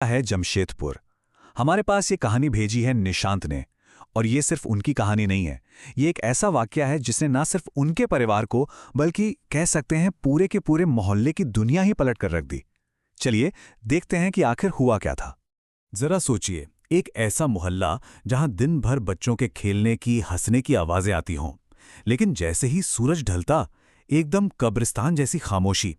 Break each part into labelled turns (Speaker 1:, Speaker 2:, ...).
Speaker 1: है जमशेदपुर। हमारे पास ये कहानी भेजी है निशांत ने। और ये सिर्फ उनकी कहानी नहीं है। ये एक ऐसा वाकया है जिसने ना सिर्फ उनके परिवार को बल्कि कह सकते हैं पूरे के पूरे मोहल्ले की दुनिया ही पलट कर रख दी। चलिए देखते हैं कि आखिर हुआ क्या था। जरा सोचिए, एक ऐसा मोहल्ला जहां दिन भर बच्चों के खेलने की हंसने की आवाजें आती हों, लेकिन जैसे ही सूरज ढलता एकदम कब्रिस्तान जैसी खामोशी।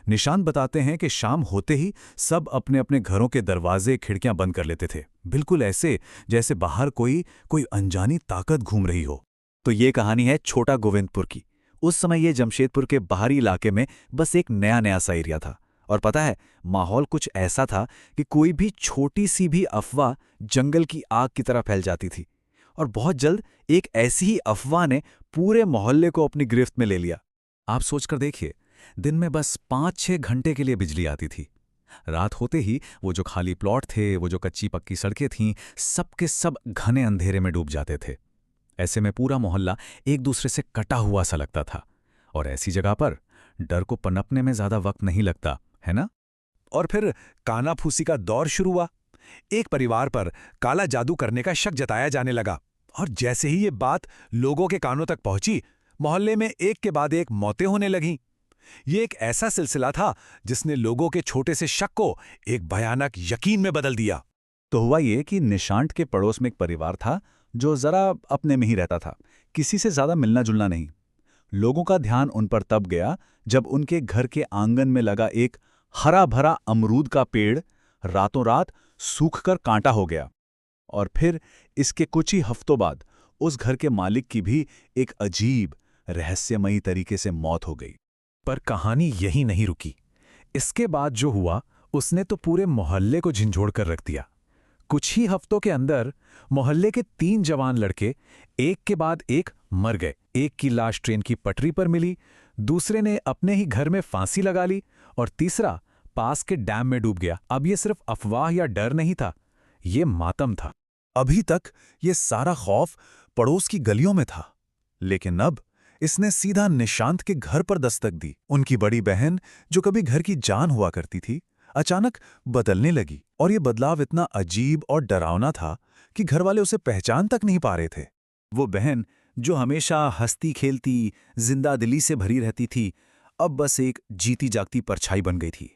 Speaker 1: निशांत बताते हैं कि शाम होते ही सब अपने अपने घरों के दरवाजे खिड़कियां बंद कर लेते थे, बिल्कुल ऐसे जैसे बाहर कोई कोई अनजानी ताकत घूम रही हो। तो ये कहानी है छोटा गोविंदपुर की। उस समय ये जमशेदपुर के बाहरी इलाके में बस एक नया नया सा एरिया था। और पता है, माहौल कुछ ऐसा था कि कोई भी छोटी सी भी अफवाह जंगल की आग की तरह फैल जाती थी। और बहुत जल्द एक ऐसी ही अफवाह ने पूरे मोहल्ले को अपनी गिरफ्त में ले लिया। आप सोचकर देखिए, दिन में बस 5-6 घंटे के लिए बिजली आती थी। रात होते ही वो जो खाली प्लॉट थे, वो जो कच्ची पक्की सड़कें थीं, सब के सब घने अंधेरे में डूब जाते थे। ऐसे में पूरा मोहल्ला एक दूसरे से कटा हुआ सा लगता था। और ऐसी जगह पर डर को पनपने में ज्यादा वक्त नहीं लगता, है ना? और फिर कानाफूसी का दौर शुरू हुआ। एक परिवार पर काला जादू करने का शक जताया जाने लगा। और जैसे ही ये बात लोगों के कानों तक पहुंची, मोहल्ले में एक के बाद एक मौतें होने लगीं। ये एक ऐसा सिलसिला था जिसने लोगों के छोटे से शक को एक भयानक यकीन में बदल दिया। तो हुआ ये कि निशांत के पड़ोस में एक परिवार था जो जरा अपने में ही रहता था, किसी से ज्यादा मिलना जुलना नहीं। लोगों का ध्यान उन पर तब गया जब उनके घर के आंगन में लगा एक हरा भरा अमरूद का पेड़ रातों रात सूखकर कांटा हो गया। और फिर इसके कुछ ही हफ्तों बाद उस घर के मालिक की भी एक अजीब रहस्यमयी तरीके से मौत हो गई। पर कहानी यही नहीं रुकी। इसके बाद जो हुआ उसने तो पूरे मोहल्ले को झंझोड़ कर रख दिया। कुछ ही हफ्तों के अंदर मोहल्ले के 3 जवान लड़के एक के बाद एक मर गए। एक की लाश ट्रेन की पटरी पर मिली, दूसरे ने अपने ही घर में फांसी लगा ली और तीसरा पास के डैम में डूब गया। अब ये सिर्फ अफवाह या डर नहीं था, ये मातम था। अभी तक ये सारा खौफ पड़ोस की गलियों में था, लेकिन अब इसने सीधा निशांत के घर पर दस्तक दी। उनकी बड़ी बहन, जो कभी घर की जान हुआ करती थी, अचानक बदलने लगी। और ये बदलाव इतना अजीब और डरावना था कि घरवाले उसे पहचान तक नहीं पा रहे थे। वो बहन जो हमेशा हंसती खेलती, जिंदादिली से भरी रहती थी, अब बस एक जीती जागती परछाई बन गई थी।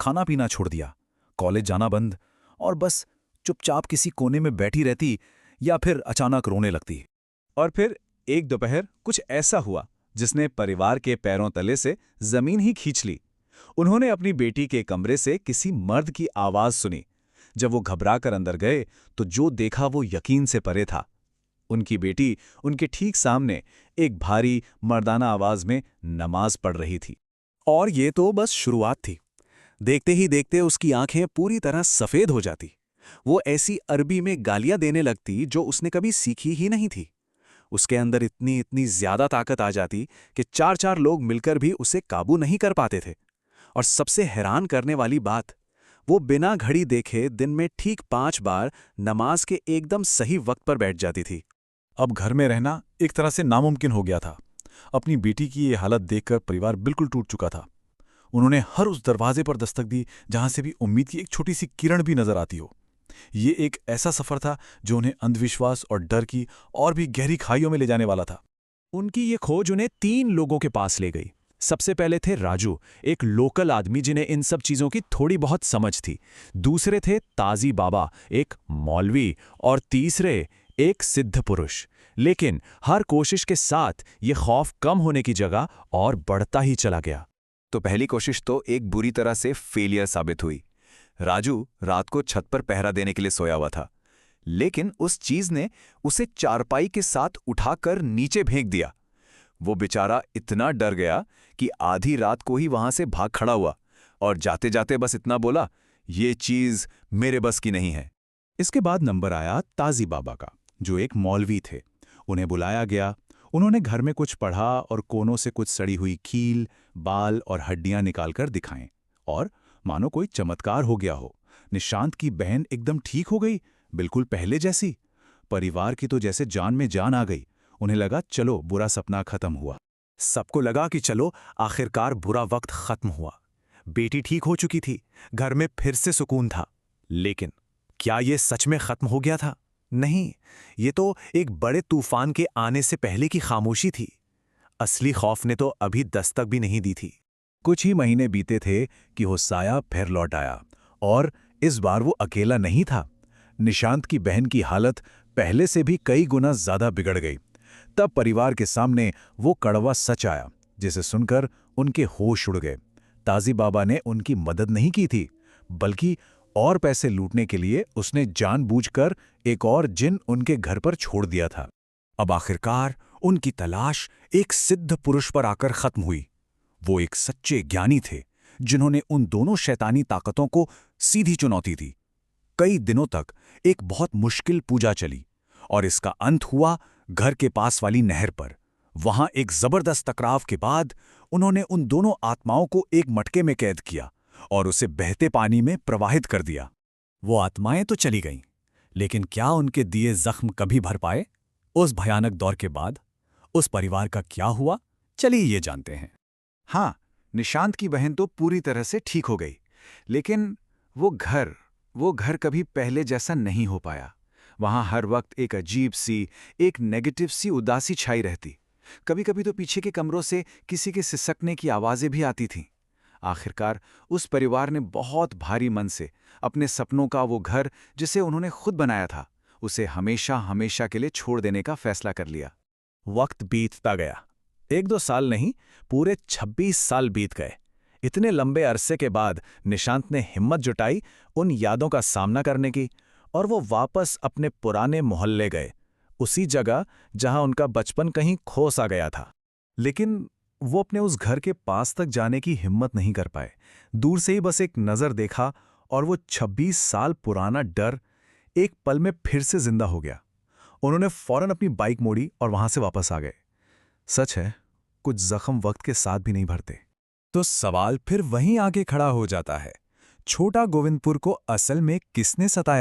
Speaker 1: खाना पीना छोड़ दिया, कॉलेज जाना बंद, और बस चुपचाप किसी कोने में बैठी रहती या फिर अचानक रोने लगती। और फिर एक दोपहर कुछ ऐसा हुआ जिसने परिवार के पैरों तले से जमीन ही खींच ली। उन्होंने अपनी बेटी के कमरे से किसी मर्द की आवाज सुनी। जब वो घबराकर अंदर गए तो जो देखा वो यकीन से परे था। उनकी बेटी उनके ठीक सामने एक भारी मर्दाना आवाज में नमाज पढ़ रही थी। और ये तो बस शुरुआत थी। देखते ही देखते उसकी आंखें पूरी तरह सफेद हो जाती। वो ऐसी अरबी में गालियां देने लगती जो उसने कभी सीखी ही नहीं थी। उसके अंदर इतनी इतनी ज्यादा ताकत आ जाती कि 4-4 लोग मिलकर भी उसे काबू नहीं कर पाते थे। और सबसे हैरान करने वाली बात, वो बिना घड़ी देखे दिन में ठीक 5 बार नमाज के एकदम सही वक्त पर बैठ जाती थी। अब घर में रहना एक तरह से नामुमकिन हो गया था। अपनी बेटी की ये हालत देखकर परिवार बिल्कुल टूट चुका था। उन्होंने हर उस दरवाजे पर दस्तक दी जहां से भी उम्मीद की एक छोटी सी किरण भी नजर आती हो। ये एक ऐसा सफर था जो उन्हें अंधविश्वास और डर की और भी गहरी खाइयों में ले जाने वाला था। उनकी ये खोज उन्हें 3 लोगों के पास ले गई। सबसे पहले थे राजू, एक लोकल आदमी जिन्हें इन सब चीजों की थोड़ी बहुत समझ थी। दूसरे थे ताजी बाबा, एक मौलवी। और तीसरे एक सिद्ध पुरुष। लेकिन हर कोशिश के साथ ये खौफ कम होने की जगह और बढ़ता ही चला गया। तो पहली कोशिश तो एक बुरी तरह से फेलियर साबित हुई। राजू रात को छत पर पहरा देने के लिए सोया हुआ था, लेकिन उस चीज ने उसे चारपाई के साथ उठाकर नीचे फेंक दिया। वो बेचारा इतना डर गया कि आधी रात को ही वहां से भाग खड़ा हुआ और जाते जाते बस इतना बोला, ये चीज मेरे बस की नहीं है। इसके बाद नंबर आया ताजी बाबा का, जो एक मौलवी थे। उन्हें बुलाया गया। उन्होंने घर में कुछ पढ़ा और कोनों से कुछ सड़ी हुई कील, बाल और हड्डियां निकालकर दिखाएं। और मानो कोई चमत्कार हो गया हो। निशांत की बहन एकदम ठीक हो गई, बिल्कुल पहले जैसी। परिवार की तो जैसे जान में जान आ गई। उन्हें लगा चलो बुरा सपना खत्म हुआ। सबको लगा कि चलो आखिरकार बुरा वक्त खत्म हुआ। बेटी ठीक हो चुकी थी, घर में फिर से सुकून था। लेकिन क्या ये सच में खत्म हो गया था? नहीं, ये तो एक बड़े तूफान के आने से पहले की खामोशी थी। असली खौफ ने तो अभी दस्तक भी नहीं दी थी। कुछ ही महीने बीते थे कि होसाया फिर लौट आया, और इस बार वो अकेला नहीं था। निशांत की बहन की हालत पहले से भी कई गुना ज्यादा बिगड़ गई। तब परिवार के सामने वो कड़वा सच आया, जिसे सुनकर उनके होश उड़ गए। ताजी बाबा ने उनकी मदद नहीं की थी, बल्कि और पैसे लूटने के लिए उसने जानबूझकर एक और जिन उनके घर पर छोड़ दिया था। अब आखिरकार उनकी तलाश एक सिद्ध पुरुष पर आकर खत्म हुई। वो एक सच्चे ज्ञानी थे, जिन्होंने उन दोनों शैतानी ताकतों को सीधी चुनौती दी। कई दिनों तक एक बहुत मुश्किल पूजा चली, और इसका अंत हुआ घर के पास वाली नहर पर। वहां एक जबरदस्त टकराव के बाद उन्होंने उन दोनों आत्माओं को एक मटके में कैद किया और उसे बहते पानी में प्रवाहित कर दिया। वो आत्माएं तो चली गईं, लेकिन क्या उनके दिए जख्म कभी भर पाए? उस भयानक दौर के बाद उस परिवार का क्या हुआ, चलिए ये जानते हैं। हाँ, निशांत की बहन तो पूरी तरह से ठीक हो गई, लेकिन वो घर कभी पहले जैसा नहीं हो पाया। वहां हर वक्त एक अजीब सी, एक नेगेटिव सी उदासी छाई रहती। कभी-कभी तो पीछे के कमरों से किसी के सिसकने की आवाजें भी आती थीं। आखिरकार उस परिवार ने बहुत भारी मन से अपने सपनों का वो घर, जिसे उन्होंने खुद बनाया था, उसे हमेशा हमेशा के लिए छोड़ देने का फैसला कर लिया। वक्त बीतता गया। 1-2 साल नहीं, पूरे 26 साल बीत गए। इतने लंबे अरसे के बाद निशांत ने हिम्मत जुटाई उन यादों का सामना करने की, और वो वापस अपने पुराने मोहल्ले गए, उसी जगह जहां उनका बचपन कहीं खो सा गया था। लेकिन वो अपने उस घर के पास तक जाने की हिम्मत नहीं कर पाए। दूर से ही बस एक नज़र देखा, और वो 26 साल पुराना डर एक पल में फिर से जिंदा हो गया। उन्होंने फौरन अपनी बाइक मोड़ी और वहां से वापस आ गए। सच है, कुछ जख्म वक्त के साथ भी नहीं भरते। तो सवाल फिर वहीं आके खड़ा हो जाता है, छोटा गोविंदपुर को असल में किसने सताया